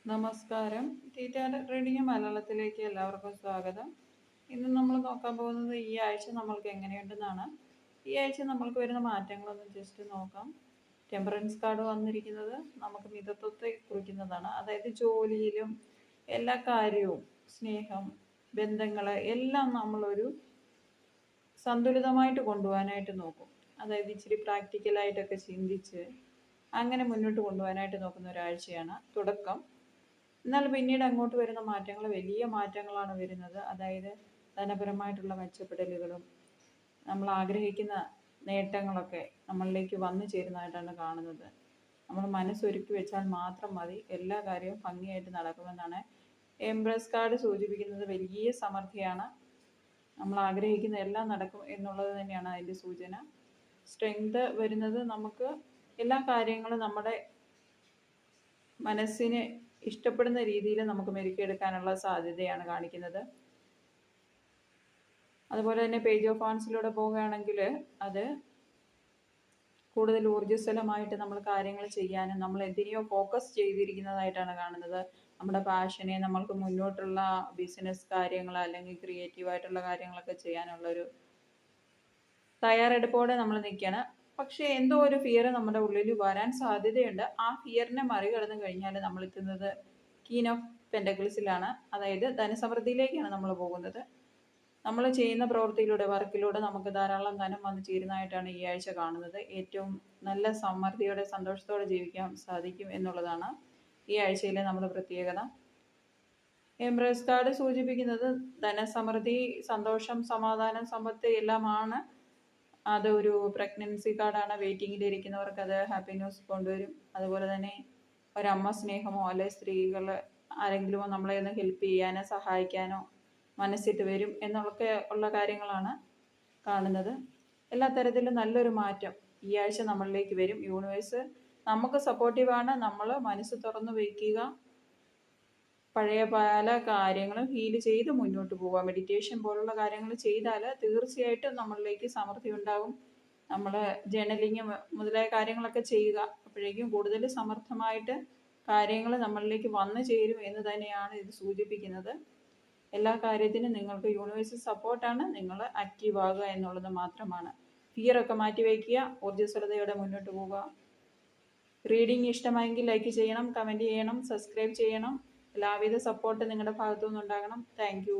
നമസ്കാരം. തീറ്റയുടെ റീഡിംഗ് മലയാളത്തിലേക്ക് എല്ലാവർക്കും സ്വാഗതം. ഇന്ന് നമ്മൾ നോക്കാൻ പോകുന്നത് ഈ ആഴ്ച നമ്മൾക്ക് എങ്ങനെയുണ്ടെന്നാണ്. ഈ ആഴ്ച നമ്മൾക്ക് വരുന്ന മാറ്റങ്ങളൊന്ന് ജസ്റ്റ് നോക്കാം. ടെമ്പറൻസ് കാർഡ് വന്നിരിക്കുന്നത് നമുക്ക് മിതത്വത്തെ കുറിക്കുന്നതാണ്. അതായത് ജോലിയിലും എല്ലാ കാര്യവും, സ്നേഹം, ബന്ധങ്ങൾ എല്ലാം നമ്മളൊരു സന്തുലിതമായിട്ട് കൊണ്ടുപോകാനായിട്ട് നോക്കും. അതായത് ഇച്ചിരി പ്രാക്ടിക്കലായിട്ടൊക്കെ ചിന്തിച്ച് അങ്ങനെ മുന്നോട്ട് കൊണ്ടുപോകാനായിട്ട് നോക്കുന്ന ഒരാഴ്ചയാണ് തുടക്കം. എന്നാൽ പിന്നീട് അങ്ങോട്ട് വരുന്ന മാറ്റങ്ങൾ വലിയ മാറ്റങ്ങളാണ് വരുന്നത്. അതായത് ധനപരമായിട്ടുള്ള മെച്ചപ്പെടലുകളും നമ്മൾ ആഗ്രഹിക്കുന്ന നേട്ടങ്ങളൊക്കെ നമ്മളിലേക്ക് വന്നു ചേരുന്നതായിട്ടാണ് കാണുന്നത്. നമ്മൾ മനസ്സൊരുക്കി വെച്ചാൽ മാത്രം മതി, എല്ലാ കാര്യവും ഭംഗിയായിട്ട് നടക്കുമെന്നാണ് എംപ്രസ് കാർഡ് സൂചിപ്പിക്കുന്നത്. വലിയ സമൃദ്ധിയാണ്. നമ്മൾ ആഗ്രഹിക്കുന്ന എല്ലാം നടക്കും എന്നുള്ളത് തന്നെയാണ് അതിൻ്റെ സൂചന. സ്ട്രെങ്ത് വരുന്നത് നമുക്ക് എല്ലാ കാര്യങ്ങളും നമ്മുടെ മനസ്സിന് ഇഷ്ടപ്പെടുന്ന രീതിയിൽ നമുക്ക് മെരുക്കിയെടുക്കാനുള്ള സാധ്യതയാണ് കാണിക്കുന്നത്. അതുപോലെ തന്നെ പേജ് ഓഫ് വാൻസിലൂടെ പോവുകയാണെങ്കിൽ അത് കൂടുതൽ ഊർജ്ജസ്വലമായിട്ട് നമ്മൾ കാര്യങ്ങൾ ചെയ്യാനും നമ്മൾ എന്തിനെയോ ഫോക്കസ് ചെയ്തിരിക്കുന്നതായിട്ടാണ് കാണുന്നത്. നമ്മുടെ പാഷനെ നമ്മൾക്ക് മുന്നോട്ടുള്ള ബിസിനസ് കാര്യങ്ങൾ അല്ലെങ്കിൽ ക്രിയേറ്റീവായിട്ടുള്ള കാര്യങ്ങളൊക്കെ ചെയ്യാനുള്ളൊരു തയ്യാറെടുപ്പോടെ നമ്മൾ നിൽക്കുകയാണ്. പക്ഷേ എന്തോ ഒരു ഫിയർ നമ്മുടെ ഉള്ളിൽ വരാൻ സാധ്യതയുണ്ട്. ആ ഫിയറിനെ മറികടന്ന് കഴിഞ്ഞാൽ നമ്മൾ എത്തുന്നത് ക്വീൻ ഓഫ് പെൻറ്റക്കിൾസിലാണ്. അതായത് ധനസമൃദ്ധിയിലേക്കാണ് നമ്മൾ പോകുന്നത്. നമ്മൾ ചെയ്യുന്ന പ്രവൃത്തിയിലൂടെ, വർക്കിലൂടെ നമുക്ക് ധാരാളം ധനം വന്നു ചേരുന്നതായിട്ടാണ് ഈ ആഴ്ച കാണുന്നത്. ഏറ്റവും നല്ല സമൃദ്ധിയോടെ സന്തോഷത്തോടെ ജീവിക്കാൻ സാധിക്കും എന്നുള്ളതാണ് ഈ ആഴ്ചയിലെ നമ്മുടെ പ്രത്യേകത. എംപ്രസ് കാർഡ് സൂചിപ്പിക്കുന്നത് ധനസമൃദ്ധി, സന്തോഷം, സമാധാനം, സമ്പത്ത് എല്ലാമാണ്. അതൊരു പ്രഗ്നൻസി കാർഡാണ്. വെയിറ്റിങ്ങിലിരിക്കുന്നവർക്ക് അത് ഹാപ്പി ന്യൂസ് കൊണ്ടുവരും. അതുപോലെ തന്നെ ഒരമ്മ സ്നേഹമോ അല്ലെ സ്ത്രീകൾ ആരെങ്കിലുമോ നമ്മളെ ഒന്ന് ഹെൽപ്പ് ചെയ്യാനോ സഹായിക്കാനോ മനസ്സിട്ട് വരും എന്നൊക്കെ ഉള്ള കാര്യങ്ങളാണ് കാണുന്നത്. എല്ലാ തരത്തിലും നല്ലൊരു മാറ്റം ഈ ആഴ്ച നമ്മളിലേക്ക് വരും. യൂണിവേഴ്സ് നമുക്ക് സപ്പോർട്ടീവാണ്. നമ്മൾ മനസ്സ് തുറന്നു വയ്ക്കുക, പഴയ പല കാര്യങ്ങളും ഹീൽ ചെയ്ത് മുന്നോട്ട് പോവുക. മെഡിറ്റേഷൻ പോലുള്ള കാര്യങ്ങൾ ചെയ്താൽ തീർച്ചയായിട്ടും നമ്മളിലേക്ക് സമൃദ്ധി ഉണ്ടാകും. നമ്മൾ ജേണലിങ് മുതലായ കാര്യങ്ങളൊക്കെ ചെയ്യുക. അപ്പോഴേക്കും കൂടുതൽ സമർത്ഥമായിട്ട് കാര്യങ്ങൾ നമ്മളിലേക്ക് വന്നു ചേരും എന്ന് തന്നെയാണ് ഇത് സൂചിപ്പിക്കുന്നത്. എല്ലാ കാര്യത്തിനും നിങ്ങൾക്ക് യൂണിവേഴ്സ് സപ്പോർട്ടാണ്. നിങ്ങൾ ആക്റ്റീവ് ആകുക എന്നുള്ളത് മാത്രമാണ്. ഫിയറൊക്കെ മാറ്റി വയ്ക്കുക, ഊർജ്ജസ്വലതയോടെ മുന്നോട്ട് പോവുക. റീഡിങ് ഇഷ്ടമായെങ്കിൽ ലൈക്ക് ചെയ്യണം, കമൻറ്റ് ചെയ്യണം, സബ്സ്ക്രൈബ് ചെയ്യണം. എല്ലാവിധ സപ്പോർട്ട് നിങ്ങളുടെ ഭാഗത്തു നിന്നുണ്ടാകണം. Thank you.